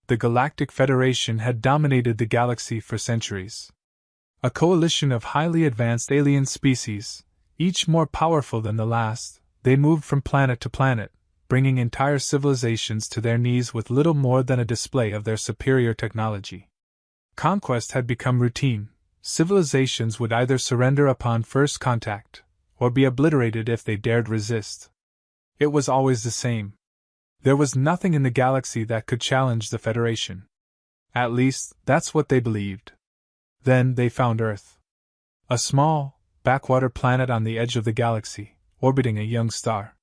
The Galactic Federation had dominated the galaxy for centuries. A coalition of highly advanced alien species, each more powerful than the last, they moved from planet to planet, bringing entire civilizations to their knees with little more than a display of their superior technology. Conquest had become routine. Civilizations would either surrender upon first contact, or be obliterated if they dared resist. It was always the same. There was nothing in the galaxy that could challenge the Federation. At least, that's what they believed. Then they found Earth. A small, backwater planet on the edge of the galaxy, orbiting a young star.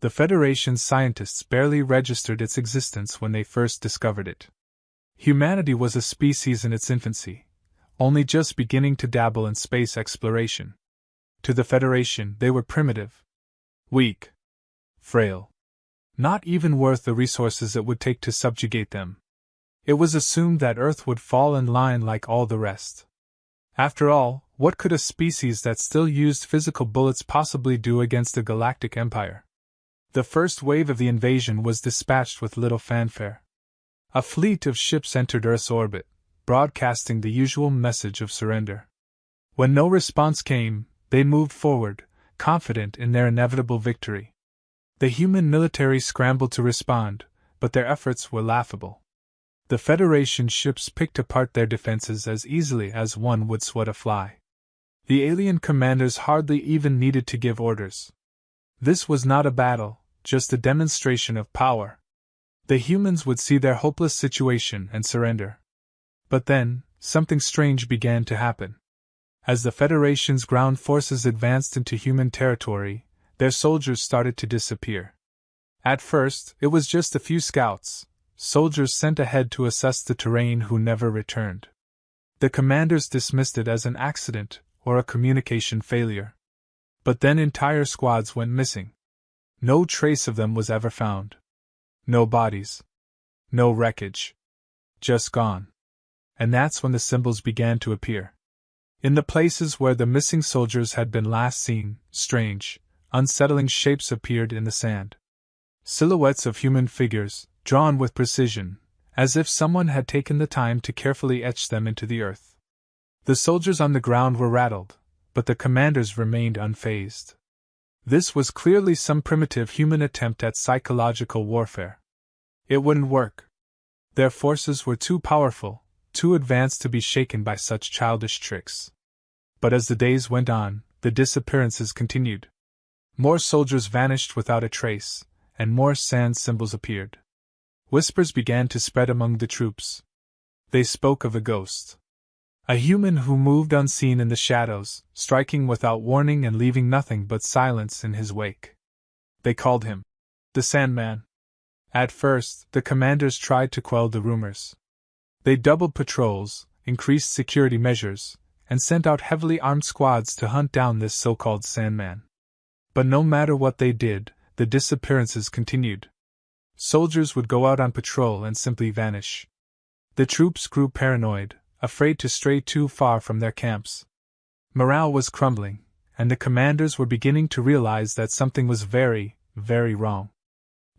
The Federation's scientists barely registered its existence when they first discovered it. Humanity was a species in its infancy, only just beginning to dabble in space exploration. To the Federation, they were primitive, weak, frail. Not even worth the resources it would take to subjugate them. It was assumed that Earth would fall in line like all the rest. After all, what could a species that still used physical bullets possibly do against a galactic empire? The first wave of the invasion was dispatched with little fanfare. A fleet of ships entered Earth's orbit, broadcasting the usual message of surrender. When no response came, they moved forward, confident in their inevitable victory. The human military scrambled to respond, but their efforts were laughable. The Federation ships picked apart their defenses as easily as one would swat a fly. The alien commanders hardly even needed to give orders. This was not a battle, just a demonstration of power. The humans would see their hopeless situation and surrender. But then, something strange began to happen. As the Federation's ground forces advanced into human territory, their soldiers started to disappear. At first, it was just a few scouts, soldiers sent ahead to assess the terrain who never returned. The commanders dismissed it as an accident or a communication failure. But then entire squads went missing. No trace of them was ever found. No bodies. No wreckage. Just gone. And that's when the symbols began to appear. In the places where the missing soldiers had been last seen, strange, unsettling shapes appeared in the sand. Silhouettes of human figures, drawn with precision, as if someone had taken the time to carefully etch them into the earth. The soldiers on the ground were rattled, but the commanders remained unfazed. This was clearly some primitive human attempt at psychological warfare. It wouldn't work. Their forces were too powerful, too advanced to be shaken by such childish tricks. But as the days went on, the disappearances continued. More soldiers vanished without a trace, and more sand symbols appeared. Whispers began to spread among the troops. They spoke of a ghost. A human who moved unseen in the shadows, striking without warning and leaving nothing but silence in his wake. They called him the Sandman. At first, the commanders tried to quell the rumors. They doubled patrols, increased security measures, and sent out heavily armed squads to hunt down this so-called Sandman. But no matter what they did, the disappearances continued. Soldiers would go out on patrol and simply vanish. The troops grew paranoid, afraid to stray too far from their camps. Morale was crumbling, and the commanders were beginning to realize that something was very, very wrong.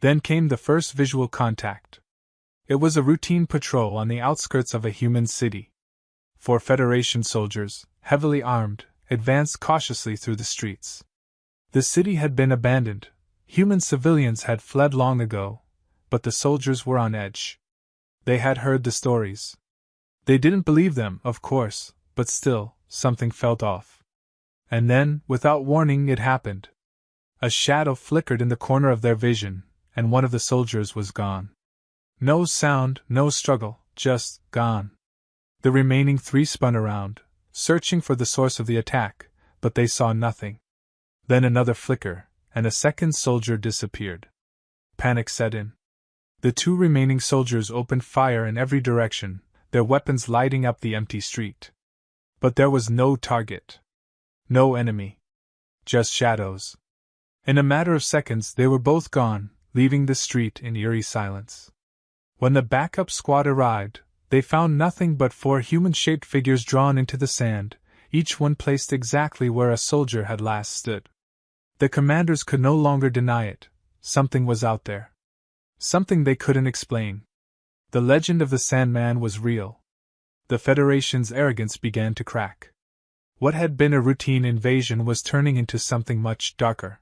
Then came the first visual contact. It was a routine patrol on the outskirts of a human city. 4 Federation soldiers, heavily armed, advanced cautiously through the streets. The city had been abandoned. Human civilians had fled long ago, but the soldiers were on edge. They had heard the stories. They didn't believe them, of course, but still, something felt off. And then, without warning, it happened. A shadow flickered in the corner of their vision, and one of the soldiers was gone. No sound, no struggle, just gone. The remaining 3 spun around, searching for the source of the attack, but they saw nothing. Then another flicker, and a second soldier disappeared. Panic set in. The 2 remaining soldiers opened fire in every direction, their weapons lighting up the empty street. But there was no target. No enemy. Just shadows. In a matter of seconds they were both gone, leaving the street in eerie silence. When the backup squad arrived, they found nothing but 4 human-shaped figures drawn into the sand, each one placed exactly where a soldier had last stood. The commanders could no longer deny it. Something was out there. Something they couldn't explain. The legend of the Sandman was real. The Federation's arrogance began to crack. What had been a routine invasion was turning into something much darker.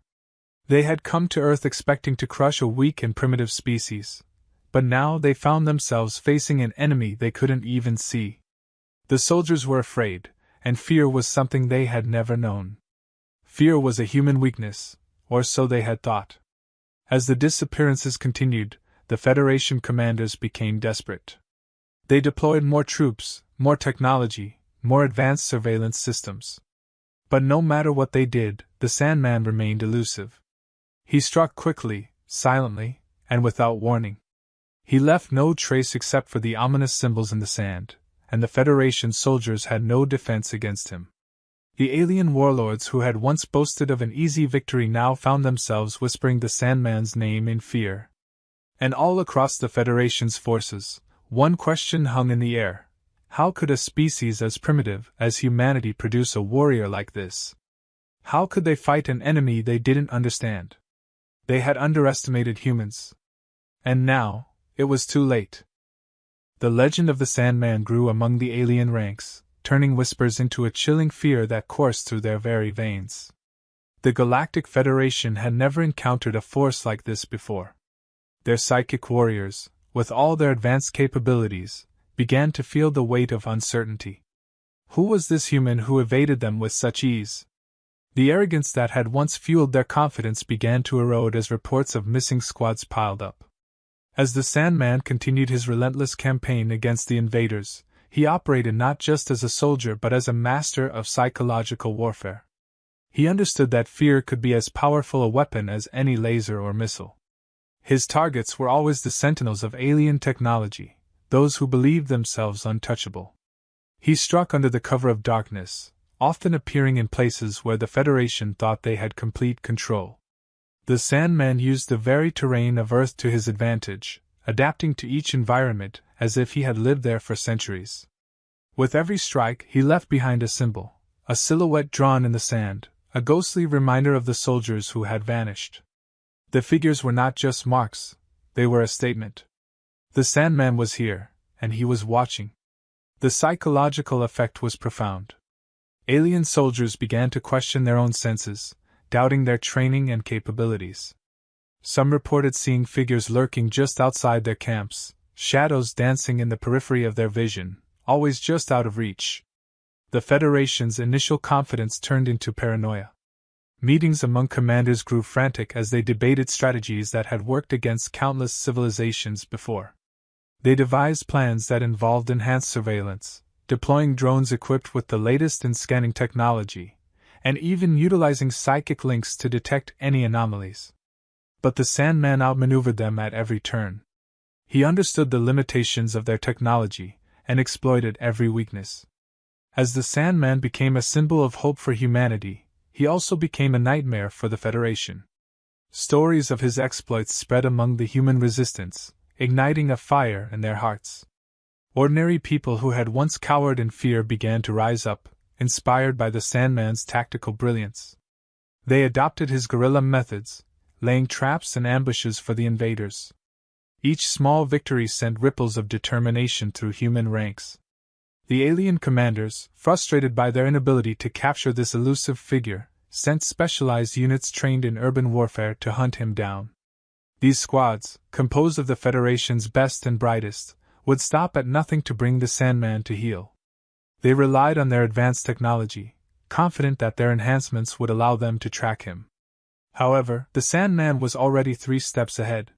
They had come to Earth expecting to crush a weak and primitive species, but now they found themselves facing an enemy they couldn't even see. The soldiers were afraid, and fear was something they had never known. Fear was a human weakness, or so they had thought. As the disappearances continued, the Federation commanders became desperate. They deployed more troops, more technology, more advanced surveillance systems. But no matter what they did, the Sandman remained elusive. He struck quickly, silently, and without warning. He left no trace except for the ominous symbols in the sand, and the Federation soldiers had no defense against him. The alien warlords who had once boasted of an easy victory now found themselves whispering the Sandman's name in fear. And all across the Federation's forces, one question hung in the air. How could a species as primitive as humanity produce a warrior like this? How could they fight an enemy they didn't understand? They had underestimated humans. And now, it was too late. The legend of the Sandman grew among the alien ranks, turning whispers into a chilling fear that coursed through their very veins. The Galactic Federation had never encountered a force like this before. Their psychic warriors, with all their advanced capabilities, began to feel the weight of uncertainty. Who was this human who evaded them with such ease? The arrogance that had once fueled their confidence began to erode as reports of missing squads piled up. As the Sandman continued his relentless campaign against the invaders, he operated not just as a soldier but as a master of psychological warfare. He understood that fear could be as powerful a weapon as any laser or missile. His targets were always the sentinels of alien technology, those who believed themselves untouchable. He struck under the cover of darkness, often appearing in places where the Federation thought they had complete control. The Sandman used the very terrain of Earth to his advantage, adapting to each environment as if he had lived there for centuries. With every strike, he left behind a symbol, a silhouette drawn in the sand, a ghostly reminder of the soldiers who had vanished. The figures were not just marks, they were a statement. The Sandman was here, and he was watching. The psychological effect was profound. Alien soldiers began to question their own senses, doubting their training and capabilities. Some reported seeing figures lurking just outside their camps, shadows dancing in the periphery of their vision, always just out of reach. The Federation's initial confidence turned into paranoia. Meetings among commanders grew frantic as they debated strategies that had worked against countless civilizations before. They devised plans that involved enhanced surveillance, deploying drones equipped with the latest in scanning technology, and even utilizing psychic links to detect any anomalies. But the Sandman outmaneuvered them at every turn. He understood the limitations of their technology and exploited every weakness. As the Sandman became a symbol of hope for humanity, he also became a nightmare for the Federation. Stories of his exploits spread among the human resistance, igniting a fire in their hearts. Ordinary people who had once cowered in fear began to rise up, inspired by the Sandman's tactical brilliance. They adopted his guerrilla methods, laying traps and ambushes for the invaders. Each small victory sent ripples of determination through human ranks. The alien commanders, frustrated by their inability to capture this elusive figure, sent specialized units trained in urban warfare to hunt him down. These squads, composed of the Federation's best and brightest, would stop at nothing to bring the Sandman to heel. They relied on their advanced technology, confident that their enhancements would allow them to track him. However, the Sandman was already 3 steps ahead.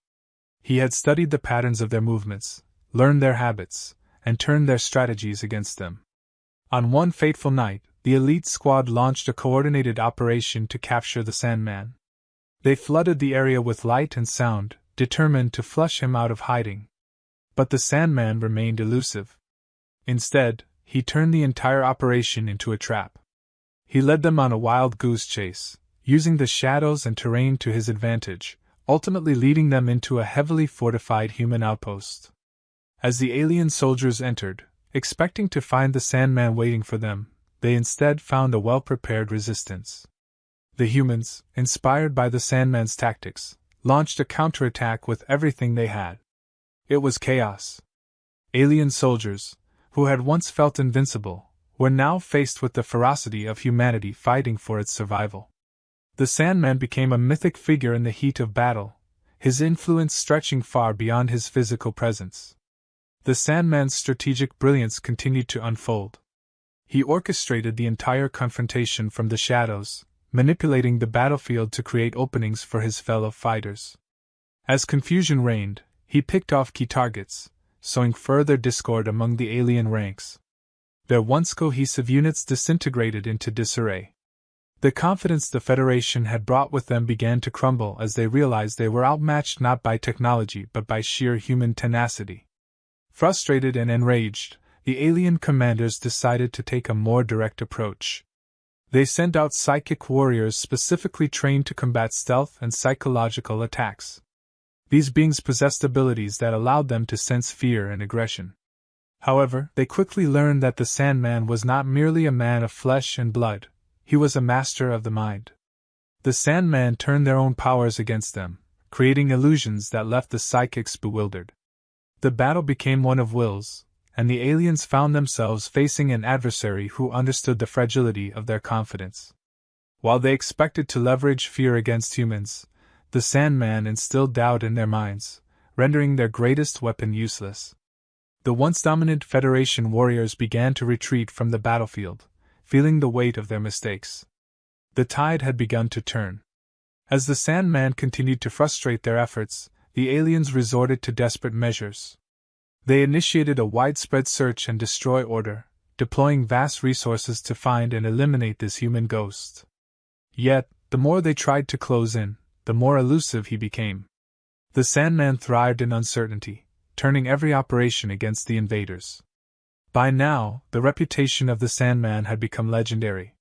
He had studied the patterns of their movements, learned their habits, and turned their strategies against them. On one fateful night, the elite squad launched a coordinated operation to capture the Sandman. They flooded the area with light and sound, determined to flush him out of hiding. But the Sandman remained elusive. Instead, he turned the entire operation into a trap. He led them on a wild goose chase, using the shadows and terrain to his advantage, ultimately leading them into a heavily fortified human outpost. As the alien soldiers entered, expecting to find the Sandman waiting for them, they instead found a well-prepared resistance. The humans, inspired by the Sandman's tactics, launched a counterattack with everything they had. It was chaos. Alien soldiers, who had once felt invincible, were now faced with the ferocity of humanity fighting for its survival. The Sandman became a mythic figure in the heat of battle, his influence stretching far beyond his physical presence. The Sandman's strategic brilliance continued to unfold. He orchestrated the entire confrontation from the shadows, manipulating the battlefield to create openings for his fellow fighters. As confusion reigned, he picked off key targets, sowing further discord among the alien ranks. Their once cohesive units disintegrated into disarray. The confidence the Federation had brought with them began to crumble as they realized they were outmatched not by technology but by sheer human tenacity. Frustrated and enraged, the alien commanders decided to take a more direct approach. They sent out psychic warriors specifically trained to combat stealth and psychological attacks. These beings possessed abilities that allowed them to sense fear and aggression. However, they quickly learned that the Sandman was not merely a man of flesh and blood, he was a master of the mind. The Sandman turned their own powers against them, creating illusions that left the psychics bewildered. The battle became one of wills, and the aliens found themselves facing an adversary who understood the fragility of their confidence. While they expected to leverage fear against humans, the Sandman instilled doubt in their minds, rendering their greatest weapon useless. The once dominant Federation warriors began to retreat from the battlefield, feeling the weight of their mistakes. The tide had begun to turn. As the Sandman continued to frustrate their efforts, the aliens resorted to desperate measures. They initiated a widespread search and destroy order, deploying vast resources to find and eliminate this human ghost. Yet, the more they tried to close in, the more elusive he became. The Sandman thrived in uncertainty, turning every operation against the invaders. By now, the reputation of the Sandman had become legendary.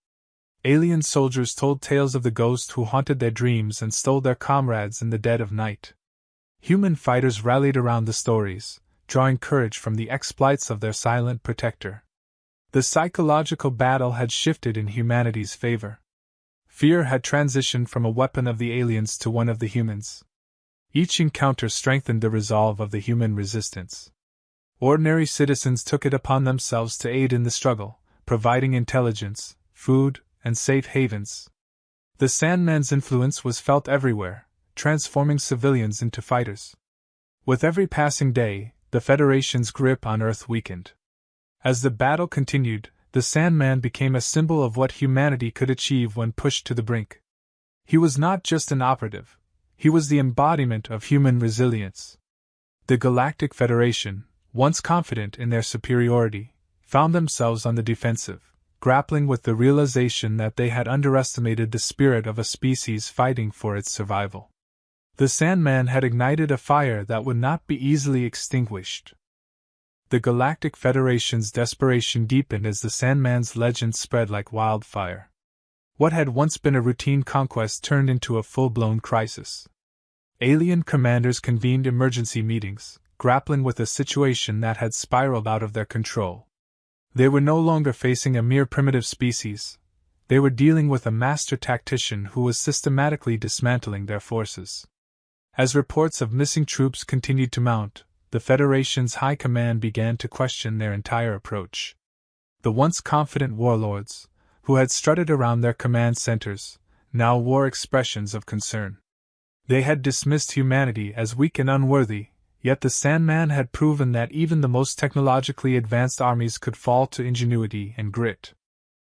Alien soldiers told tales of the ghost who haunted their dreams and stole their comrades in the dead of night. Human fighters rallied around the stories, drawing courage from the exploits of their silent protector. The psychological battle had shifted in humanity's favor. Fear had transitioned from a weapon of the aliens to one of the humans. Each encounter strengthened the resolve of the human resistance. Ordinary citizens took it upon themselves to aid in the struggle, providing intelligence, food, and safe havens. The Sandman's influence was felt everywhere, transforming civilians into fighters. With every passing day, the Federation's grip on Earth weakened. As the battle continued, the Sandman became a symbol of what humanity could achieve when pushed to the brink. He was not just an operative, he was the embodiment of human resilience. The Galactic Federation, once confident in their superiority, found themselves on the defensive, grappling with the realization that they had underestimated the spirit of a species fighting for its survival. The Sandman had ignited a fire that would not be easily extinguished. The Galactic Federation's desperation deepened as the Sandman's legend spread like wildfire. What had once been a routine conquest turned into a full-blown crisis. Alien commanders convened emergency meetings, grappling with a situation that had spiraled out of their control. They were no longer facing a mere primitive species. They were dealing with a master tactician who was systematically dismantling their forces. As reports of missing troops continued to mount, the Federation's high command began to question their entire approach. The once confident warlords, who had strutted around their command centers, now wore expressions of concern. They had dismissed humanity as weak and unworthy, yet the Sandman had proven that even the most technologically advanced armies could fall to ingenuity and grit.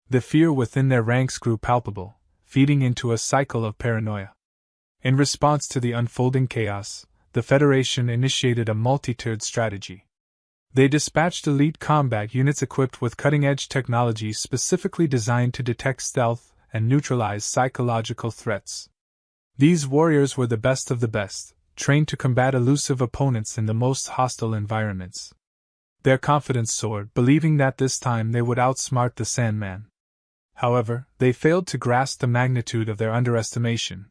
The fear within their ranks grew palpable, feeding into a cycle of paranoia. In response to the unfolding chaos, the Federation initiated a multi-tiered strategy. They dispatched elite combat units equipped with cutting-edge technology specifically designed to detect stealth and neutralize psychological threats. These warriors were the best of the best, trained to combat elusive opponents in the most hostile environments. Their confidence soared, believing that this time they would outsmart the Sandman. However, they failed to grasp the magnitude of their underestimation.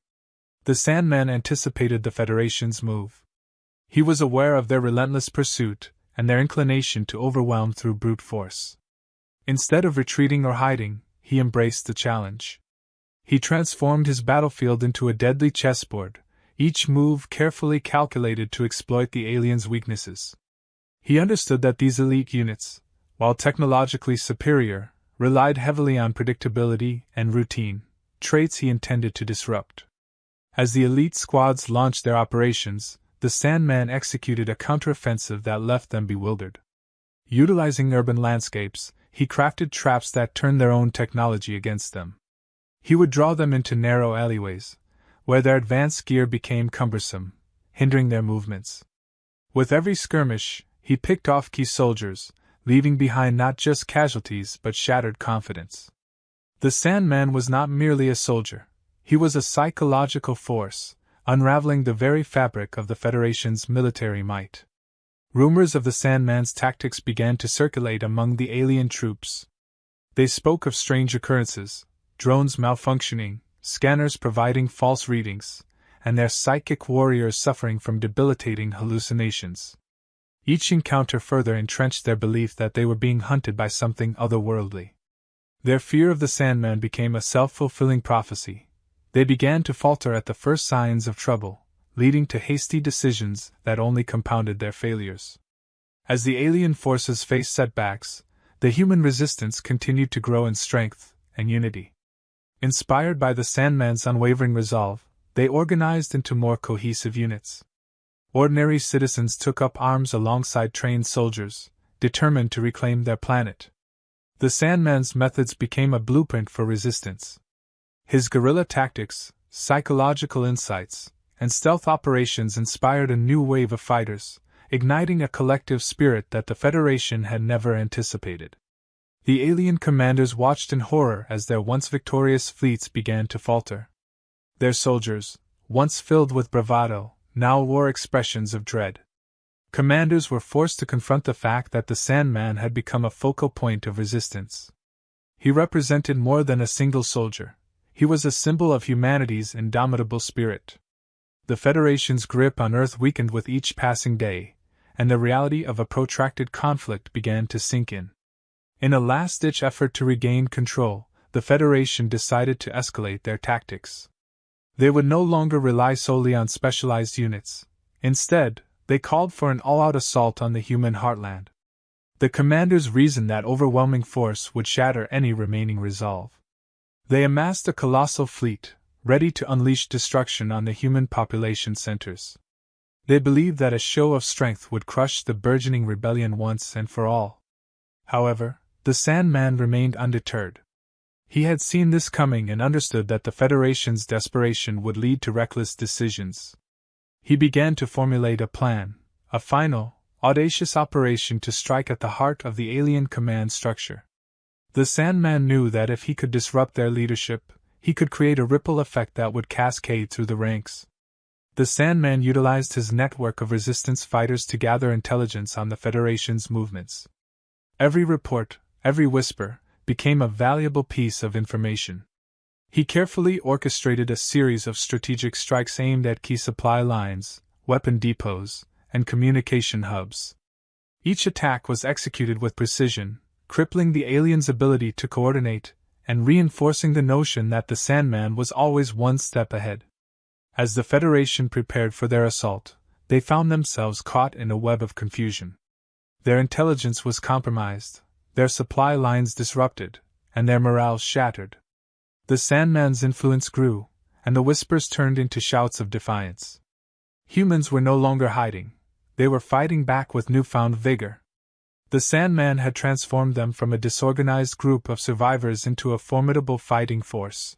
The Sandman anticipated the Federation's move. He was aware of their relentless pursuit and their inclination to overwhelm through brute force. Instead of retreating or hiding, he embraced the challenge. He transformed his battlefield into a deadly chessboard, each move carefully calculated to exploit the aliens' weaknesses. He understood that these elite units, while technologically superior, relied heavily on predictability and routine, traits he intended to disrupt. As the elite squads launched their operations, the Sandman executed a counteroffensive that left them bewildered. Utilizing urban landscapes, he crafted traps that turned their own technology against them. He would draw them into narrow alleyways, where their advanced gear became cumbersome, hindering their movements. With every skirmish, he picked off key soldiers, leaving behind not just casualties but shattered confidence. The Sandman was not merely a soldier, he was a psychological force, unraveling the very fabric of the Federation's military might. Rumors of the Sandman's tactics began to circulate among the alien troops. They spoke of strange occurrences, drones malfunctioning, scanners providing false readings, and their psychic warriors suffering from debilitating hallucinations. Each encounter further entrenched their belief that they were being hunted by something otherworldly. Their fear of the Sandman became a self-fulfilling prophecy. They began to falter at the first signs of trouble, leading to hasty decisions that only compounded their failures. As the alien forces faced setbacks, the human resistance continued to grow in strength and unity. Inspired by the Sandman's unwavering resolve, they organized into more cohesive units. Ordinary citizens took up arms alongside trained soldiers, determined to reclaim their planet. The Sandman's methods became a blueprint for resistance. His guerrilla tactics, psychological insights, and stealth operations inspired a new wave of fighters, igniting a collective spirit that the Federation had never anticipated. The alien commanders watched in horror as their once victorious fleets began to falter. Their soldiers, once filled with bravado, now wore expressions of dread. Commanders were forced to confront the fact that the Sandman had become a focal point of resistance. He represented more than a single soldier. He was a symbol of humanity's indomitable spirit. The Federation's grip on Earth weakened with each passing day, and the reality of a protracted conflict began to sink in. In a last-ditch effort to regain control, the Federation decided to escalate their tactics. They would no longer rely solely on specialized units. Instead, they called for an all-out assault on the human heartland. The commanders reasoned that overwhelming force would shatter any remaining resolve. They amassed a colossal fleet, ready to unleash destruction on the human population centers. They believed that a show of strength would crush the burgeoning rebellion once and for all. However, the Sandman remained undeterred. He had seen this coming and understood that the Federation's desperation would lead to reckless decisions. He began to formulate a plan, a final, audacious operation to strike at the heart of the alien command structure. The Sandman knew that if he could disrupt their leadership, he could create a ripple effect that would cascade through the ranks. The Sandman utilized his network of resistance fighters to gather intelligence on the Federation's movements. Every report, every whisper, became a valuable piece of information. He carefully orchestrated a series of strategic strikes aimed at key supply lines, weapon depots, and communication hubs. Each attack was executed with precision, crippling the aliens' ability to coordinate, and reinforcing the notion that the Sandman was always one step ahead. As the Federation prepared for their assault, they found themselves caught in a web of confusion. Their intelligence was compromised, their supply lines disrupted, and their morale shattered. The Sandman's influence grew, and the whispers turned into shouts of defiance. Humans were no longer hiding, they were fighting back with newfound vigor. The Sandman had transformed them from a disorganized group of survivors into a formidable fighting force.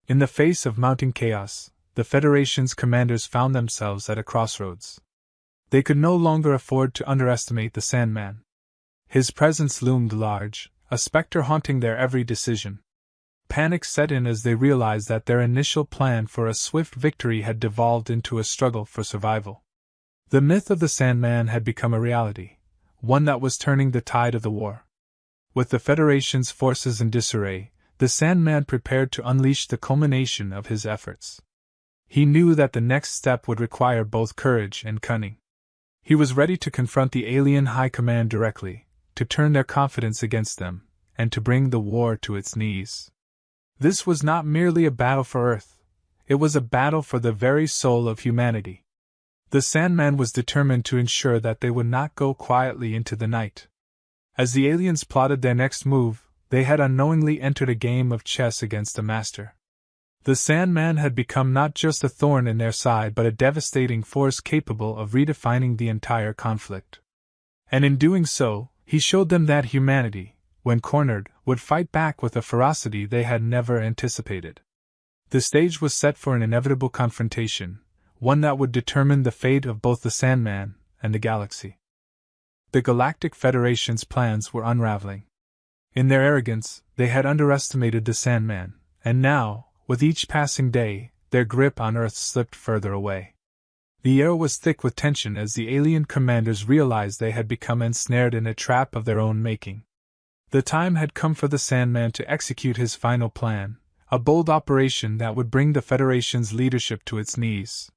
In the face of mounting chaos, the Federation's commanders found themselves at a crossroads. They could no longer afford to underestimate the Sandman. His presence loomed large, a specter haunting their every decision. Panic set in as they realized that their initial plan for a swift victory had devolved into a struggle for survival. The myth of the Sandman had become a reality, one that was turning the tide of the war. With the Federation's forces in disarray, the Sandman prepared to unleash the culmination of his efforts. He knew that the next step would require both courage and cunning. He was ready to confront the alien high command directly, to turn their confidence against them, and to bring the war to its knees. This was not merely a battle for Earth, it was a battle for the very soul of humanity. The Sandman was determined to ensure that they would not go quietly into the night. As the aliens plotted their next move, they had unknowingly entered a game of chess against a master. The Sandman had become not just a thorn in their side but a devastating force capable of redefining the entire conflict. And in doing so, he showed them that humanity, when cornered, would fight back with a ferocity they had never anticipated. The stage was set for an inevitable confrontation, one that would determine the fate of both the Sandman and the galaxy. The Galactic Federation's plans were unraveling. In their arrogance, they had underestimated the Sandman, and now, with each passing day, their grip on Earth slipped further away. The air was thick with tension as the alien commanders realized they had become ensnared in a trap of their own making. The time had come for the Sandman to execute his final plan, a bold operation that would bring the Federation's leadership to its knees.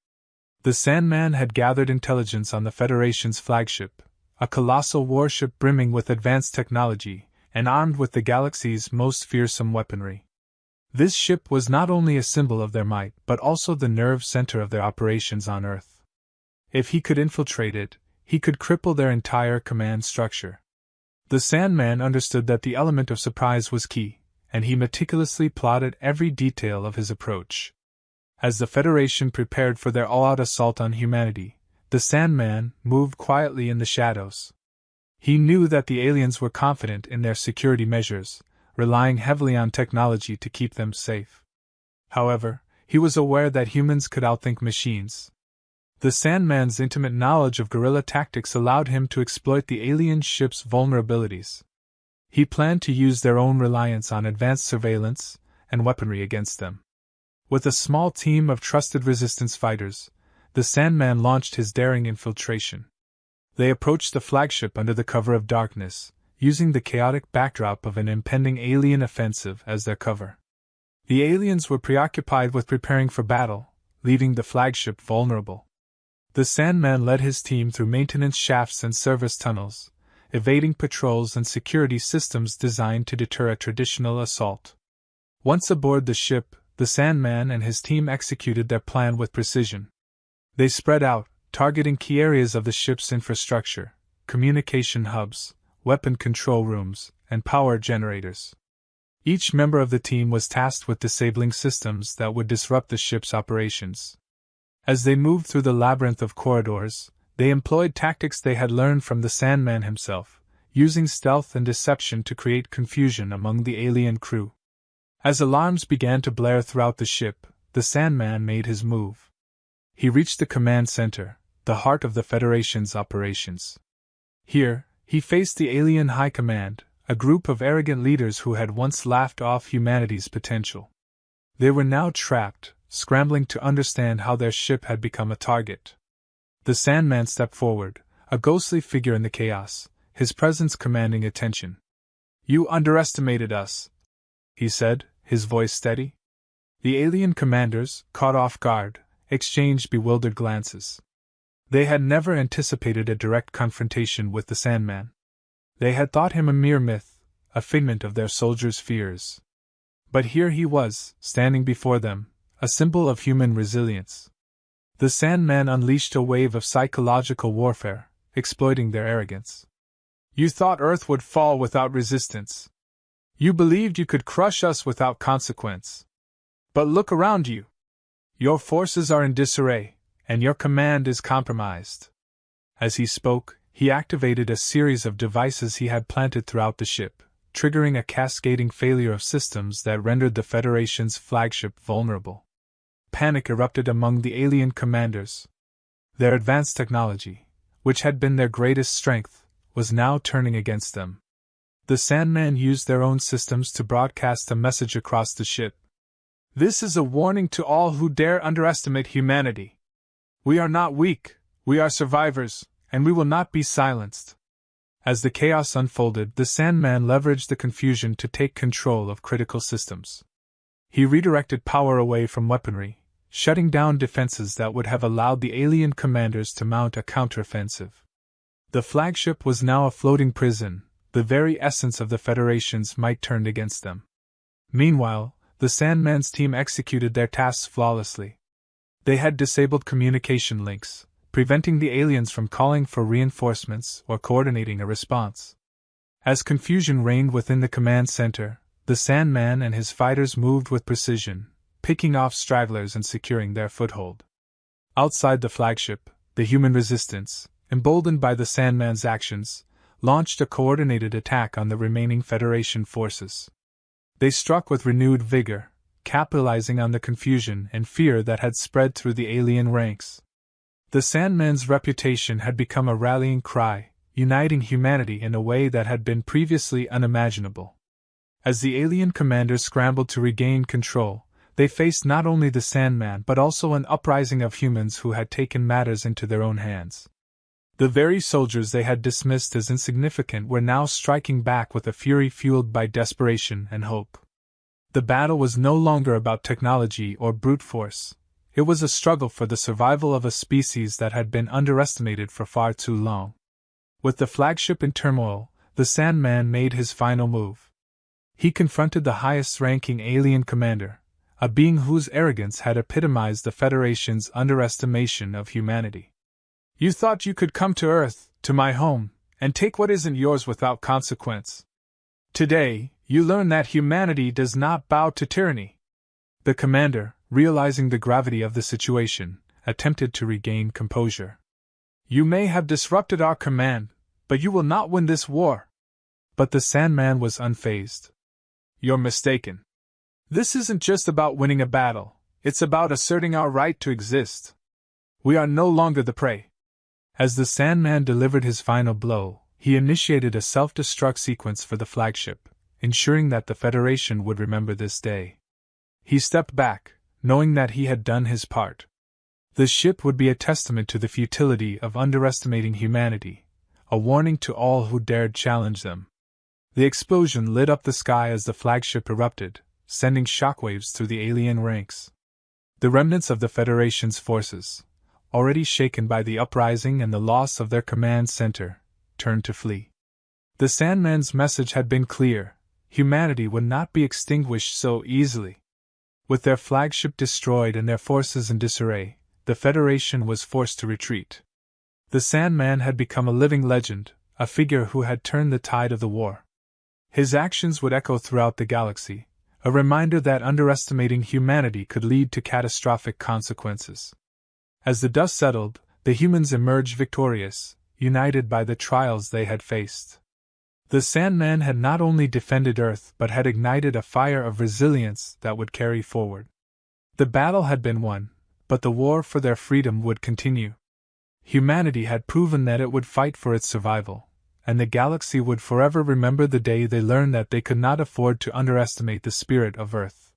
The Sandman had gathered intelligence on the Federation's flagship, a colossal warship brimming with advanced technology, and armed with the galaxy's most fearsome weaponry. This ship was not only a symbol of their might but also the nerve center of their operations on Earth. If he could infiltrate it, he could cripple their entire command structure. The Sandman understood that the element of surprise was key, and he meticulously plotted every detail of his approach. As the Federation prepared for their all-out assault on humanity, the Sandman moved quietly in the shadows. He knew that the aliens were confident in their security measures, relying heavily on technology to keep them safe. However, he was aware that humans could outthink machines. The Sandman's intimate knowledge of guerrilla tactics allowed him to exploit the alien ship's vulnerabilities. He planned to use their own reliance on advanced surveillance and weaponry against them. With a small team of trusted resistance fighters, the Sandman launched his daring infiltration. They approached the flagship under the cover of darkness, using the chaotic backdrop of an impending alien offensive as their cover. The aliens were preoccupied with preparing for battle, leaving the flagship vulnerable. The Sandman led his team through maintenance shafts and service tunnels, evading patrols and security systems designed to deter a traditional assault. Once aboard the ship, the Sandman and his team executed their plan with precision. They spread out, targeting key areas of the ship's infrastructure, communication hubs, weapon control rooms, and power generators. Each member of the team was tasked with disabling systems that would disrupt the ship's operations. As they moved through the labyrinth of corridors, they employed tactics they had learned from the Sandman himself, using stealth and deception to create confusion among the alien crew. As alarms began to blare throughout the ship, the Sandman made his move. He reached the command center, the heart of the Federation's operations. Here, he faced the alien High Command, a group of arrogant leaders who had once laughed off humanity's potential. They were now trapped, scrambling to understand how their ship had become a target. The Sandman stepped forward, a ghostly figure in the chaos, his presence commanding attention. "You underestimated us," he said, his voice steady. The alien commanders, caught off guard, exchanged bewildered glances. They had never anticipated a direct confrontation with the Sandman. They had thought him a mere myth, a figment of their soldiers' fears. But here he was, standing before them, a symbol of human resilience. The Sandman unleashed a wave of psychological warfare, exploiting their arrogance. "You thought Earth would fall without resistance. You believed you could crush us without consequence. But look around you. Your forces are in disarray, and your command is compromised." As he spoke, he activated a series of devices he had planted throughout the ship, triggering a cascading failure of systems that rendered the Federation's flagship vulnerable. Panic erupted among the alien commanders. Their advanced technology, which had been their greatest strength, was now turning against them. The Sandman used their own systems to broadcast a message across the ship. "This is a warning to all who dare underestimate humanity. We are not weak, we are survivors, and we will not be silenced." As the chaos unfolded, the Sandman leveraged the confusion to take control of critical systems. He redirected power away from weaponry, shutting down defenses that would have allowed the alien commanders to mount a counteroffensive. The flagship was now a floating prison, the very essence of the Federation's might turned against them. Meanwhile, the Sandman's team executed their tasks flawlessly. They had disabled communication links, preventing the aliens from calling for reinforcements or coordinating a response. As confusion reigned within the command center, the Sandman and his fighters moved with precision, picking off stragglers and securing their foothold. Outside the flagship, the human resistance, emboldened by the Sandman's actions, launched a coordinated attack on the remaining Federation forces. They struck with renewed vigor, capitalizing on the confusion and fear that had spread through the alien ranks. The Sandman's reputation had become a rallying cry, uniting humanity in a way that had been previously unimaginable. As the alien commanders scrambled to regain control, they faced not only the Sandman but also an uprising of humans who had taken matters into their own hands. The very soldiers they had dismissed as insignificant were now striking back with a fury fueled by desperation and hope. The battle was no longer about technology or brute force. It was a struggle for the survival of a species that had been underestimated for far too long. With the flagship in turmoil, the Sandman made his final move. He confronted the highest-ranking alien commander, a being whose arrogance had epitomized the Federation's underestimation of humanity. "You thought you could come to Earth, to my home, and take what isn't yours without consequence. Today, you learn that humanity does not bow to tyranny." The commander, realizing the gravity of the situation, attempted to regain composure. "You may have disrupted our command, but you will not win this war." But the Sandman was unfazed. "You're mistaken. This isn't just about winning a battle, it's about asserting our right to exist. We are no longer the prey." As the Sandman delivered his final blow, he initiated a self-destruct sequence for the flagship, ensuring that the Federation would remember this day. He stepped back, knowing that he had done his part. The ship would be a testament to the futility of underestimating humanity, a warning to all who dared challenge them. The explosion lit up the sky as the flagship erupted, sending shockwaves through the alien ranks. The remnants of the Federation's forces, already shaken by the uprising and the loss of their command center, turned to flee. The Sandman's message had been clear: humanity would not be extinguished so easily. With their flagship destroyed and their forces in disarray, the Federation was forced to retreat. The Sandman had become a living legend, a figure who had turned the tide of the war. His actions would echo throughout the galaxy, a reminder that underestimating humanity could lead to catastrophic consequences. As the dust settled, the humans emerged victorious, united by the trials they had faced. The Sandman had not only defended Earth but had ignited a fire of resilience that would carry forward. The battle had been won, but the war for their freedom would continue. Humanity had proven that it would fight for its survival, and the galaxy would forever remember the day they learned that they could not afford to underestimate the spirit of Earth.